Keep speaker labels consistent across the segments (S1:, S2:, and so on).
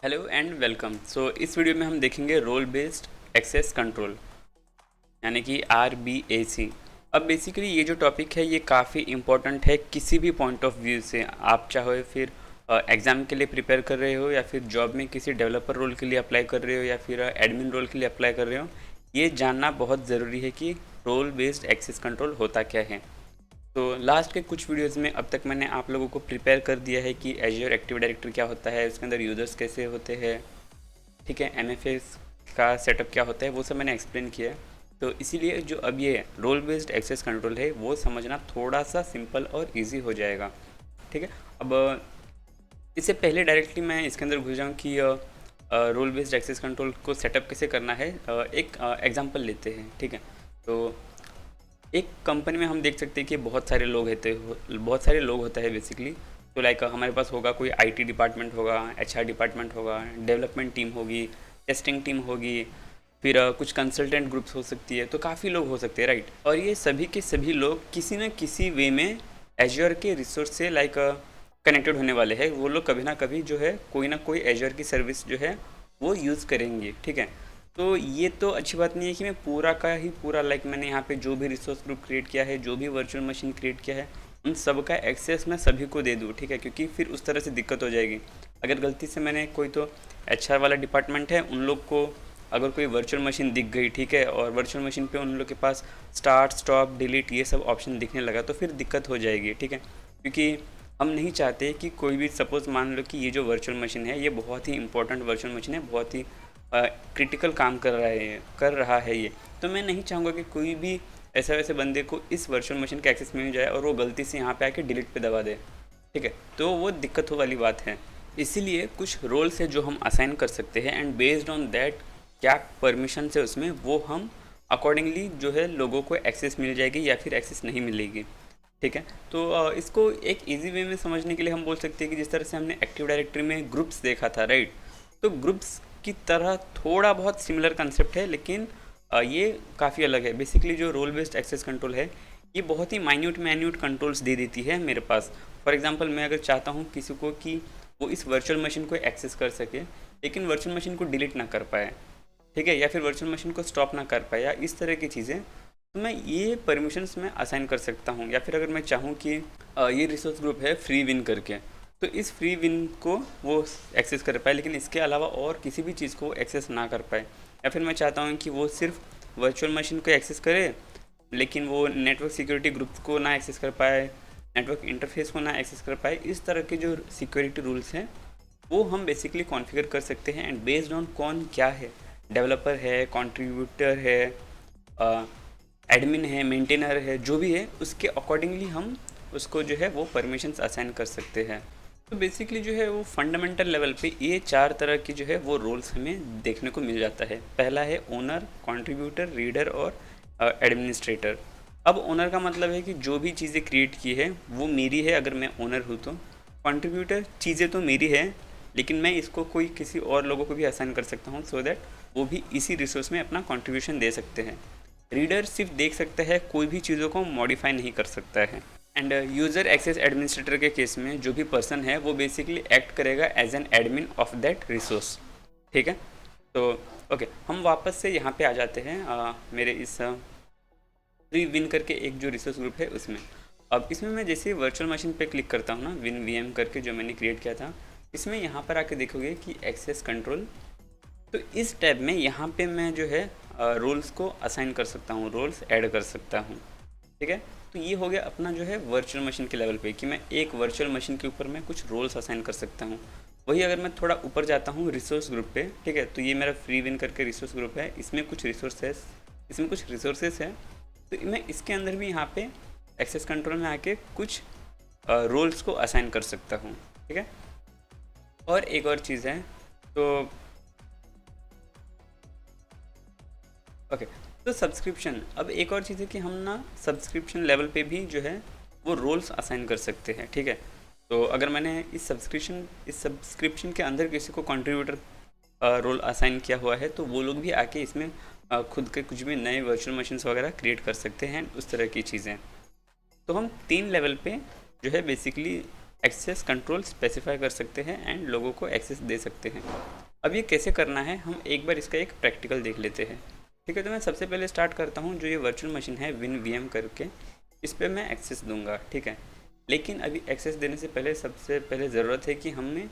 S1: Hello and welcome. इस video में हम देखेंगे रोल बेस्ड एक्सेस कंट्रोल यानी कि RBAC। अब बेसिकली ये जो टॉपिक है ये काफ़ी इम्पोर्टेंट है किसी भी पॉइंट ऑफ व्यू से। आप चाहे फिर एग्ज़ाम के लिए प्रिपेयर कर रहे हो या फिर जॉब में किसी डेवलपर रोल के लिए अप्लाई कर रहे हो या फिर एडमिन रोल के लिए अप्लाई कर रहे हो, ये जानना बहुत ज़रूरी है कि रोल बेस्ड एक्सेस कंट्रोल होता क्या है। तो लास्ट के कुछ वीडियोस में अब तक मैंने आप लोगों को प्रिपेयर कर दिया है कि एज्योर एक्टिव डायरेक्टरी क्या होता है, उसके अंदर यूज़र्स कैसे होते हैं, ठीक है, MFAs का सेटअप क्या होता है, वो सब मैंने एक्सप्लेन किया है। तो इसीलिए जो अब ये रोल बेस्ड एक्सेस कंट्रोल है वो समझना थोड़ा सा सिंपल और इजी हो जाएगा। ठीक है, अब इससे पहले डायरेक्टली मैं इसके अंदर घुस जाऊँ कि रोल बेस्ड एक्सेस कंट्रोल को सेटअप कैसे करना है, एक एग्जांपल लेते हैं। ठीक है, तो एक कंपनी में हम देख सकते हैं कि बहुत सारे लोग होते हैं बेसिकली। तो लाइक हमारे पास होगा कोई IT डिपार्टमेंट होगा, HR डिपार्टमेंट होगा, डेवलपमेंट टीम होगी, टेस्टिंग टीम होगी, फिर कुछ कंसल्टेंट ग्रुप्स हो सकती है। तो काफ़ी लोग हो सकते हैं, राइट। और ये सभी के सभी लोग किसी न किसी वे में एज्योर के रिसोर्स से लाइक कनेक्टेड होने वाले हैं। वो लोग कभी ना कभी जो है कोई ना कोई एज्योर की सर्विस जो है वो यूज़ करेंगे। ठीक है, तो ये तो अच्छी बात नहीं है कि मैं पूरा का ही पूरा लाइक मैंने यहाँ पे जो भी रिसोर्स ग्रुप क्रिएट किया है, जो भी वर्चुअल मशीन क्रिएट किया है, उन सब का एक्सेस मैं सभी को दे दूँ। ठीक है, क्योंकि फिर उस तरह से दिक्कत हो जाएगी। अगर गलती से मैंने कोई तो HR वाला डिपार्टमेंट है, उन लोग को अगर कोई वर्चुअल मशीन दिख गई, ठीक है, और वर्चुअल मशीन पे उन लोग के पास स्टार्ट स्टॉप डिलीट ये सब ऑप्शन दिखने लगा तो फिर दिक्कत हो जाएगी। ठीक है, क्योंकि हम नहीं चाहते कि कोई भी, सपोज़ मान लो कि ये जो वर्चुअल मशीन है ये बहुत ही इंपॉर्टेंट वर्चुअल मशीन है, बहुत ही क्रिटिकल काम कर रहा है ये, तो मैं नहीं चाहूँगा कि कोई भी ऐसा वैसे बंदे को इस वर्चुअल मशीन का एक्सेस मिल जाए और वो गलती से यहाँ पे आके डिलीट पे दबा दे। ठीक है, तो वो दिक्कत हो वाली बात है। इसीलिए कुछ रोल्स है जो हम असाइन कर सकते हैं एंड बेस्ड ऑन दैट क्या परमिशन है उसमें, वो हम अकॉर्डिंगली जो है लोगों को एक्सेस मिल जाएगी या फिर एक्सेस नहीं मिलेगी। ठीक है, तो इसको एक इजी वे में समझने के लिए हम बोल सकते हैं कि जिस तरह से हमने एक्टिव डायरेक्टरी में ग्रुप्स देखा था, राइट। तो ग्रुप्स की तरह थोड़ा बहुत सिमिलर कंसेप्ट है, लेकिन ये काफ़ी अलग है। बेसिकली जो रोल बेस्ड एक्सेस कंट्रोल है ये बहुत ही माइन्यूट कंट्रोल्स दे देती है मेरे पास। फॉर एग्जांपल मैं अगर चाहता हूँ किसी को कि वो इस वर्चुअल मशीन को एक्सेस कर सके लेकिन वर्चुअल मशीन को डिलीट ना कर पाए, ठीक है, या फिर वर्चुअल मशीन को स्टॉप ना कर पाए या इस तरह की चीज़ें, तो मैं ये परमिशंस में असाइन कर सकता हूँ। या फिर अगर मैं चाहूँ कि ये रिसोर्स ग्रुप है फ्री विन करके, तो इस फ्री विन को वो एक्सेस कर पाए लेकिन इसके अलावा और किसी भी चीज़ को एक्सेस ना कर पाए। या फिर मैं चाहता हूँ कि वो सिर्फ वर्चुअल मशीन को एक्सेस करे लेकिन वो नेटवर्क सिक्योरिटी ग्रुप को ना एक्सेस कर पाए, नेटवर्क इंटरफेस को ना एक्सेस कर पाए। इस तरह के जो सिक्योरिटी रूल्स हैं वो हम बेसिकली कॉन्फ़िगर कर सकते हैं एंड बेस्ड ऑन कौन क्या है, डेवलपर है, कंट्रीब्यूटर है, एडमिन है, मेंटेनर है, जो भी है उसके अकॉर्डिंगली हम उसको जो है वो परमिशंस असाइन कर सकते हैं। तो बेसिकली जो है वो फंडामेंटल लेवल पे ये चार तरह की जो है वो रोल्स हमें देखने को मिल जाता है। पहला है ओनर, कंट्रीब्यूटर, रीडर और एडमिनिस्ट्रेटर। अब ओनर का मतलब है कि जो भी चीज़ें क्रिएट की है वो मेरी है अगर मैं ओनर हूँ तो। कंट्रीब्यूटर, चीज़ें तो मेरी है लेकिन मैं इसको कोई किसी और लोगों को भी असाइन कर सकता हूँ सो दैट वो भी इसी रिसोर्स में अपना कंट्रीब्यूशन दे सकते हैं। रीडर सिर्फ देख सकता है, कोई भी चीज़ों को मॉडिफाई नहीं कर सकता है। एंड यूज़र एक्सेस एडमिनिस्ट्रेटर के केस में जो भी पर्सन है वो बेसिकली एक्ट करेगा as an admin of that resource. ठीक है, तो ओके, हम वापस से यहाँ पे आ जाते हैं मेरे इस फ्री विन करके एक जो रिसोर्स ग्रुप है उसमें। अब इसमें मैं जैसे वर्चुअल मशीन पे क्लिक करता हूँ ना, विन VM करके जो मैंने क्रिएट किया था, इसमें यहाँ पर आके देखोगे कि एक्सेस कंट्रोल, तो इस टैब में यहाँ पे मैं जो है रोल्स को असाइन कर सकता हूँ, रोल्स ऐड कर सकता हूँ। ठीक है, तो ये हो गया अपना जो है वर्चुअल मशीन के लेवल पे कि मैं एक वर्चुअल मशीन के ऊपर मैं कुछ रोल्स असाइन कर सकता हूँ। वही अगर मैं थोड़ा ऊपर जाता हूँ रिसोर्स ग्रुप पे, ठीक है, तो ये मेरा फ्री विन करके रिसोर्स ग्रुप है, इसमें कुछ रिसोर्सेस है। तो मैं इसके अंदर भी यहाँ पे एक्सेस कंट्रोल में आके कुछ रोल्स को असाइन कर सकता हूँ। ठीक है, और एक और चीज़ है, तो ओके, तो सब्सक्रिप्शन, अब एक और चीज़ है कि हम ना सब्सक्रिप्शन लेवल पे भी जो है वो रोल्स असाइन कर सकते हैं। ठीक है, तो अगर मैंने इस सब्सक्रिप्शन के अंदर किसी को कंट्रीब्यूटर रोल असाइन किया हुआ है तो वो लोग भी आके इसमें खुद के कुछ भी नए वर्चुअल मशीन्स वगैरह क्रिएट कर सकते हैं, उस तरह की चीज़ें। तो हम 3 लेवल पे जो है बेसिकली एक्सेस कंट्रोल स्पेसिफाई कर सकते हैं एंड लोगों को एक्सेस दे सकते हैं। अब ये कैसे करना है हम एक बार इसका एक प्रैक्टिकल देख लेते हैं। ठीक है, तो मैं सबसे पहले स्टार्ट करता हूँ जो ये वर्चुअल मशीन है WinVM करके, इस पर मैं एक्सेस दूंगा। ठीक है, लेकिन अभी एक्सेस देने से पहले सबसे पहले ज़रूरत है कि हमें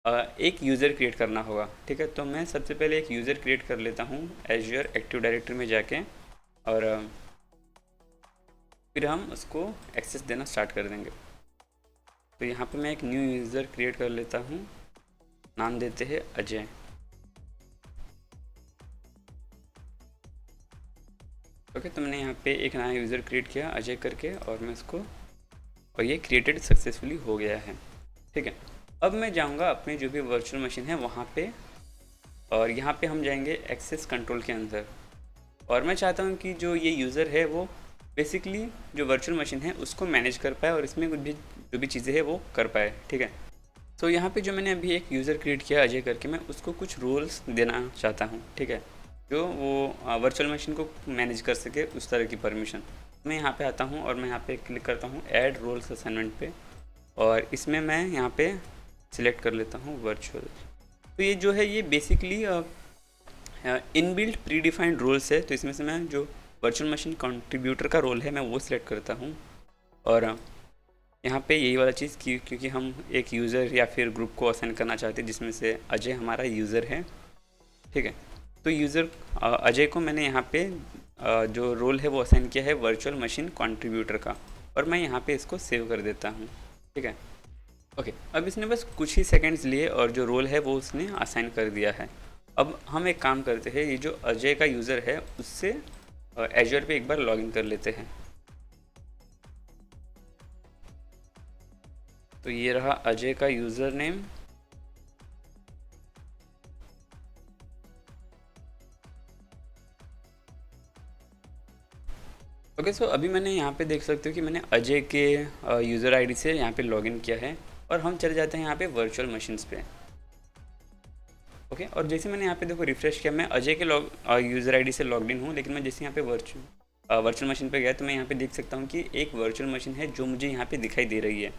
S1: एक यूज़र क्रिएट करना होगा। ठीक है, तो मैं सबसे पहले एक यूज़र क्रिएट कर लेता हूँ एज्योर एक्टिव डायरेक्टरी में जाके, और फिर हम उसको एक्सेस देना स्टार्ट कर देंगे। तो यहाँ पे मैं एक न्यू यूज़र क्रिएट कर लेता हूँ, नाम देते हैं अजय। ओके, तो मैंने यहाँ पे एक नया यूज़र क्रिएट किया अजय करके, और मैं इसको, और ये क्रिएटेड सक्सेसफुली हो गया है। ठीक है, अब मैं जाऊँगा अपनी जो भी वर्चुअल मशीन है वहाँ पे, और यहाँ पे हम जाएंगे एक्सेस कंट्रोल के अंदर, और मैं चाहता हूँ कि जो ये यूज़र है वो बेसिकली जो वर्चुअल मशीन है उसको मैनेज कर पाए और इसमें कुछ भी जो भी चीज़ें हैं वो कर पाए। ठीक है, तो यहाँ पे जो मैंने अभी एक यूज़र क्रिएट किया अजय करके, मैं उसको कुछ रूल्स देना चाहता हूँ। ठीक है, जो वो वर्चुअल मशीन को मैनेज कर सके उस तरह की परमिशन। मैं यहाँ पे आता हूँ और मैं यहाँ पे क्लिक करता हूँ ऐड रोल्स असाइनमेंट पे, और इसमें मैं यहाँ पे सिलेक्ट कर लेता हूँ वर्चुअल। तो ये जो है ये basically inbuilt predefined roles है, तो इसमें से मैं जो वर्चुअल मशीन कंट्रीब्यूटर का रोल है मैं वो सिलेक्ट करता हूँ, और यहाँ पे यही वाला चीज़ क्योंकि हम एक यूज़र या फिर ग्रुप को असाइन करना चाहते हैं जिसमें से अजय हमारा यूज़र है। ठीक है, तो यूज़र अजय को मैंने यहाँ पे जो रोल है वो असाइन किया है वर्चुअल मशीन कंट्रीब्यूटर का, और मैं यहाँ पे इसको सेव कर देता हूँ। ठीक है, ओके, अब इसने बस कुछ ही सेकंड्स लिए और जो रोल है वो उसने असाइन कर दिया है। अब हम एक काम करते हैं, ये जो अजय का यूज़र है उससे एज्योर पे एक बार लॉगिन कर लेते हैं। तो ये रहा अजय का यूज़र नेम, ओके। सो अभी मैंने यहाँ पे देख सकते हो कि मैंने अजय के यूज़र आईडी से यहाँ पे लॉगिन किया है, और हम चले जाते हैं यहाँ पे वर्चुअल मशीन्स पे। ओके, और जैसे मैंने यहाँ पे देखो रिफ्रेश किया, मैं अजय के यूज़र आईडी से लॉगिन हूँ, लेकिन मैं जैसे यहाँ पे वर्चुअल मशीन पे गया तो मैं यहाँ पे देख सकता हूँ कि एक वर्चुअल मशीन है जो मुझे यहाँ पे दिखाई दे रही है।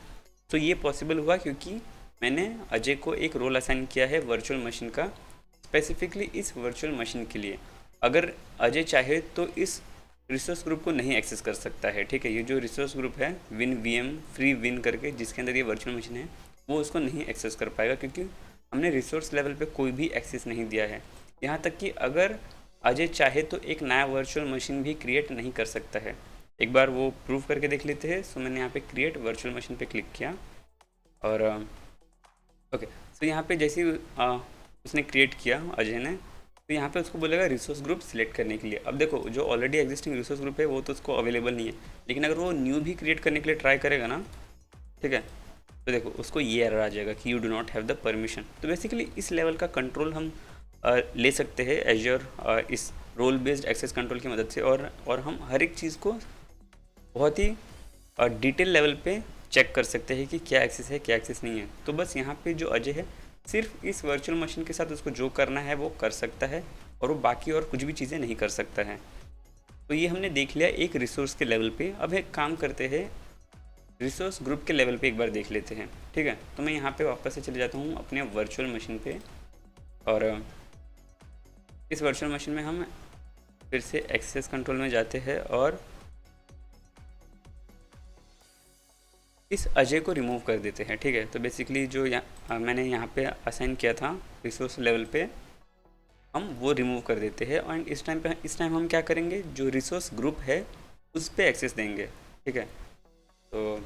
S1: तो ये पॉसिबल हुआ क्योंकि मैंने अजय को एक रोल असाइन किया है वर्चुअल मशीन का, स्पेसिफिकली इस वर्चुअल मशीन के लिए। अगर अजय चाहे तो इस रिसोर्स ग्रुप को नहीं एक्सेस कर सकता है। ठीक है, ये जो रिसोर्स ग्रुप है WinVM फ्री विन करके जिसके अंदर ये वर्चुअल मशीन है, वो उसको नहीं एक्सेस कर पाएगा क्योंकि हमने रिसोर्स लेवल पे कोई भी एक्सेस नहीं दिया है। यहाँ तक कि अगर अजय चाहे तो एक नया वर्चुअल मशीन भी क्रिएट नहीं कर सकता है। एक बार वो प्रूव करके देख लेते हैं। सो मैंने यहाँ पे क्रिएट वर्चुअल मशीन पे क्लिक किया, और ओके, सो यहाँ पे जैसे उसने क्रिएट किया अजय ने, तो यहाँ पे उसको बोलेगा रिसोर्स ग्रुप सिलेक्ट करने के लिए। अब देखो जो ऑलरेडी एग्जिस्टिंग रिसोर्स ग्रुप है वो तो उसको अवेलेबल नहीं है, लेकिन अगर वो न्यू भी क्रिएट करने के लिए ट्राई करेगा ना, ठीक है, तो देखो उसको ये एरर आ जाएगा कि you do not have the permission. तो बेसिकली इस लेवल का कंट्रोल हम ले सकते हैं एज्योर इस रोल बेस्ड एक्सेस कंट्रोल की मदद से, और हम हर एक चीज़ को बहुत ही डिटेल लेवल पे चेक कर सकते हैं कि क्या एक्सेस है क्या एक्सेस नहीं है। तो बस यहाँ पे जो अजय है सिर्फ इस वर्चुअल मशीन के साथ उसको जो करना है वो कर सकता है, और वो बाकी और कुछ भी चीज़ें नहीं कर सकता है। तो ये हमने देख लिया एक रिसोर्स के लेवल पे। अब एक काम करते हैं, रिसोर्स ग्रुप के लेवल पे एक बार देख लेते हैं। ठीक है, तो मैं यहाँ पे वापस से चले जाता हूँ अपने वर्चुअल मशीन पे, और इस वर्चुअल मशीन में हम फिर से एक्सेस कंट्रोल में जाते हैं और इस अजय को रिमूव कर देते हैं। ठीक है, तो बेसिकली जो मैंने यहाँ पे असाइन किया था रिसोर्स लेवल पे, हम वो रिमूव कर देते हैं। और इस टाइम हम क्या करेंगे, जो रिसोर्स ग्रुप है उस पर एक्सेस देंगे। ठीक है, तो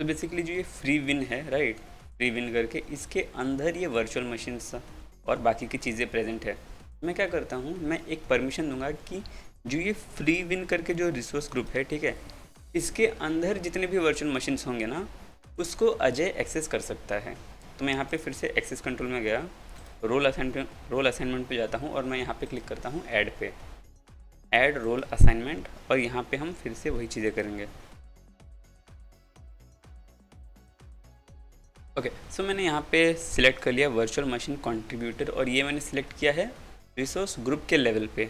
S1: बेसिकली जो ये फ्री विन है, राइट, फ्री विन करके इसके अंदर ये वर्चुअल मशीन्स और बाकी की चीज़ें प्रेजेंट है। मैं क्या करता हूँ, मैं एक परमिशन दूंगा कि जो ये फ्री विन करके जो रिसोर्स ग्रुप है, ठीक है, इसके अंदर जितने भी वर्चुअल मशीन्स होंगे ना उसको अजय एक्सेस कर सकता है। तो मैं यहाँ पे फिर से एक्सेस कंट्रोल में गया, रोल असाइनमेंट पे जाता हूँ और मैं यहाँ पे क्लिक करता हूँ ऐड पे, ऐड रोल असाइनमेंट, और यहाँ पे हम फिर से वही चीज़ें करेंगे। ओके, सो मैंने यहाँ पे सिलेक्ट कर लिया वर्चुअल मशीन कंट्रीब्यूटर, और ये मैंने सिलेक्ट किया है रिसोर्स ग्रुप के लेवल पे,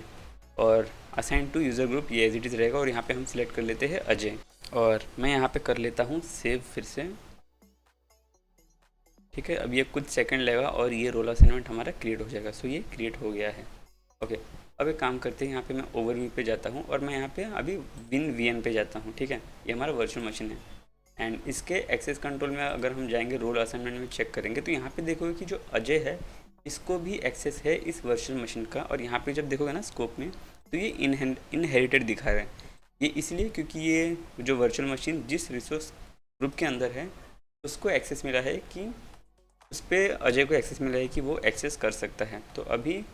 S1: और असाइन टू यूज़र ग्रुप ये एज इट इज़ रहेगा। और यहाँ पे हम सिलेक्ट कर लेते हैं अजय। और मैं यहाँ पे कर लेता हूँ सेव फिर से। ठीक है, अब ये कुछ सेकंड लेगा और ये रोल असाइनमेंट हमारा क्रिएट हो जाएगा। सो ये क्रिएट हो गया है। ओके, अब एक काम करते हैं, यहाँ पे मैं ओवरव्यू पे जाता हूँ और मैं यहाँ पे अभी विन वीएम पे जाता हूँ। ठीक है, ये हमारा वर्चुअल मशीन है एंड इसके एक्सेस कंट्रोल में अगर हम जाएंगे रोल असाइनमेंट में चेक करेंगे तो यहाँ पे देखोगे कि जो अजय है इसको भी एक्सेस है इस वर्चुअल मशीन का। और यहाँ पे जब देखोगे ना स्कोप में तो ये इनहेरिटेड दिखा रहा है। ये इसलिए क्योंकि ये जो वर्चुअल मशीन जिस रिसोर्स ग्रुप के अंदर है उसको एक्सेस मिला है कि उस पर अजय को एक्सेस मिला है कि वो एक्सेस कर सकता है। तो अभी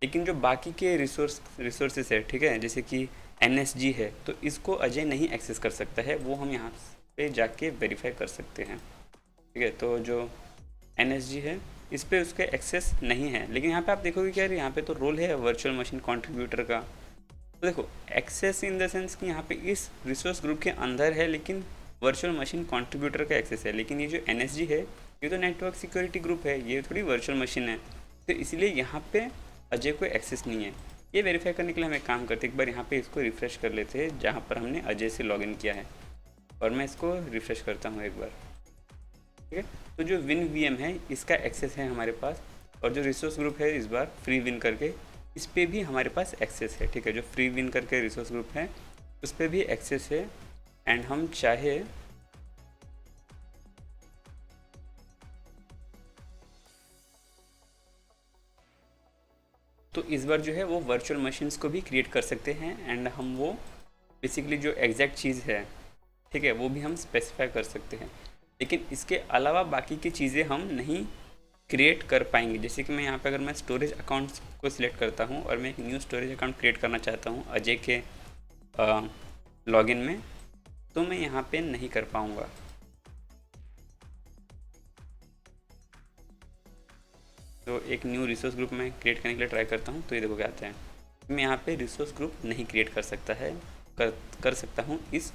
S1: लेकिन जो बाकी के रिसोर्सेस है, ठीक है, जैसे कि NSG है, तो इसको अजय नहीं एक्सेस कर सकता है। वो हम यहाँ पे जाके वेरीफाई कर सकते हैं। ठीक है, तो जो NSG है इस पर उसके एक्सेस नहीं है। लेकिन यहाँ पे आप देखोगे कि यार यहाँ पे तो रोल है वर्चुअल मशीन कंट्रीब्यूटर का। तो देखो एक्सेस इन द सेंस कि यहाँ पे इस रिसोर्स ग्रुप के अंदर है लेकिन वर्चुअल मशीन कंट्रीब्यूटर का एक्सेस है। लेकिन ये जो NSG है ये तो नेटवर्क सिक्योरिटी ग्रुप है, ये थोड़ी वर्चुअल मशीन है। तो इसलिए यहाँ पे अजय को एक्सेस नहीं है। ये वेरीफाई करने के लिए हम एक काम करते हैं, एक बार यहाँ पे इसको रिफ़्रेश कर लेते हैं जहाँ पर हमने अजय से लॉगिन किया है। और मैं इसको रिफ़्रेश करता हूँ एक बार। ठीक है, तो जो विन वीएम है इसका एक्सेस है हमारे पास, और जो रिसोर्स ग्रुप है इस बार फ्री विन करके इस पर भी हमारे पास एक्सेस है। ठीक है, जो फ्री विन करके रिसोर्स ग्रुप है उस पर भी एक्सेस है। एंड हम चाहे तो इस बार जो है वो वर्चुअल मशीन्स को भी क्रिएट कर सकते हैं एंड हम वो बेसिकली जो एग्जैक्ट चीज़ है, ठीक है, वो भी हम स्पेसिफाई कर सकते हैं। लेकिन इसके अलावा बाकी की चीज़ें हम नहीं क्रिएट कर पाएंगे। जैसे कि मैं यहाँ पे अगर मैं स्टोरेज अकाउंट्स को सिलेक्ट करता हूँ और मैं एक न्यू स्टोरेज अकाउंट क्रिएट करना चाहता हूँ अजय के लॉगिन में, तो मैं यहाँ पे नहीं कर पाऊँगा। तो एक न्यू रिसोर्स ग्रुप में क्रिएट करने के लिए ट्राई करता हूँ, तो ये देखो क्या आता है। मैं यहाँ पे रिसोर्स ग्रुप नहीं क्रिएट कर सकता है, कर सकता हूँ इस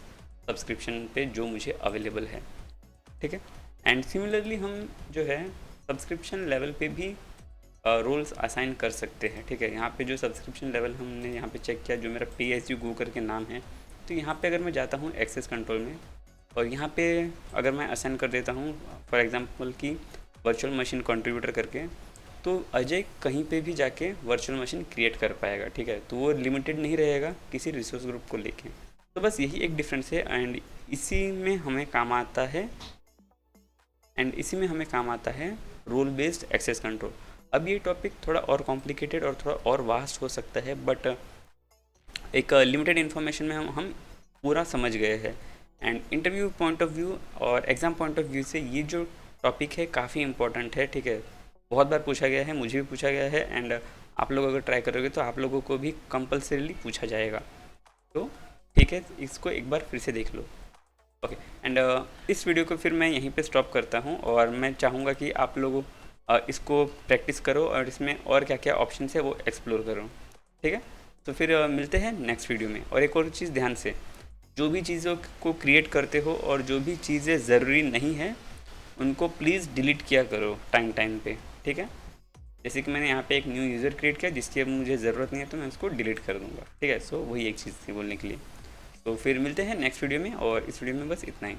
S1: सब्सक्रिप्शन पे जो मुझे अवेलेबल है। ठीक है, एंड सिमिलरली हम जो है सब्सक्रिप्शन लेवल पे भी रोल्स असाइन कर सकते हैं। ठीक है, यहाँ पे जो सब्सक्रिप्शन लेवल हमने यहाँ पे चेक किया, जो मेरा PSU करके नाम है, तो यहाँ पे अगर मैं जाता हूँ एक्सेस कंट्रोल में और यहाँ पे अगर मैं असाइन कर देता हूँ फॉर एग्जांपल कि वर्चुअल मशीन कंट्रीब्यूटर करके, तो अजय कहीं पे भी जाके वर्चुअल मशीन क्रिएट कर पाएगा। ठीक है, तो वो लिमिटेड नहीं रहेगा किसी रिसोर्स ग्रुप को लेके। तो बस यही एक डिफरेंस है एंड इसी में हमें काम आता है रोल बेस्ड एक्सेस कंट्रोल। अब ये टॉपिक थोड़ा और कॉम्प्लिकेटेड और थोड़ा और वास्ट हो सकता है, बट एक लिमिटेड इन्फॉर्मेशन में हम पूरा समझ गए हैं। And interview point of view और एग्ज़ाम पॉइंट ऑफ व्यू से ये जो टॉपिक है काफ़ी इंपॉर्टेंट है। ठीक है, बहुत बार पूछा गया है, मुझे भी पूछा गया है एंड आप लोग अगर ट्राई करोगे तो आप लोगों को भी कंपल्सरीली पूछा जाएगा। तो ठीक है, इसको एक बार फिर से देख लो। ओके, एंड इस वीडियो को फिर मैं यहीं पे स्टॉप करता हूँ और मैं चाहूँगा कि आप लोग इसको प्रैक्टिस करो और इसमें और क्या क्या ऑप्शन है वो एक्सप्लोर करो। ठीक है, तो फिर मिलते हैं नेक्स्ट वीडियो में। और एक और चीज़ ध्यान से, जो भी चीज़ों को क्रिएट करते हो और जो भी चीज़ें ज़रूरी नहीं है उनको प्लीज़ डिलीट किया करो टाइम पे। ठीक है, जैसे कि मैंने यहाँ पे एक न्यू यूज़र क्रिएट किया जिसकी अब मुझे ज़रूरत नहीं है, तो मैं उसको डिलीट कर दूँगा। ठीक है, सो वही एक चीज़ थी बोलने के लिए। तो फिर मिलते हैं नेक्स्ट वीडियो में, और इस वीडियो में बस इतना ही।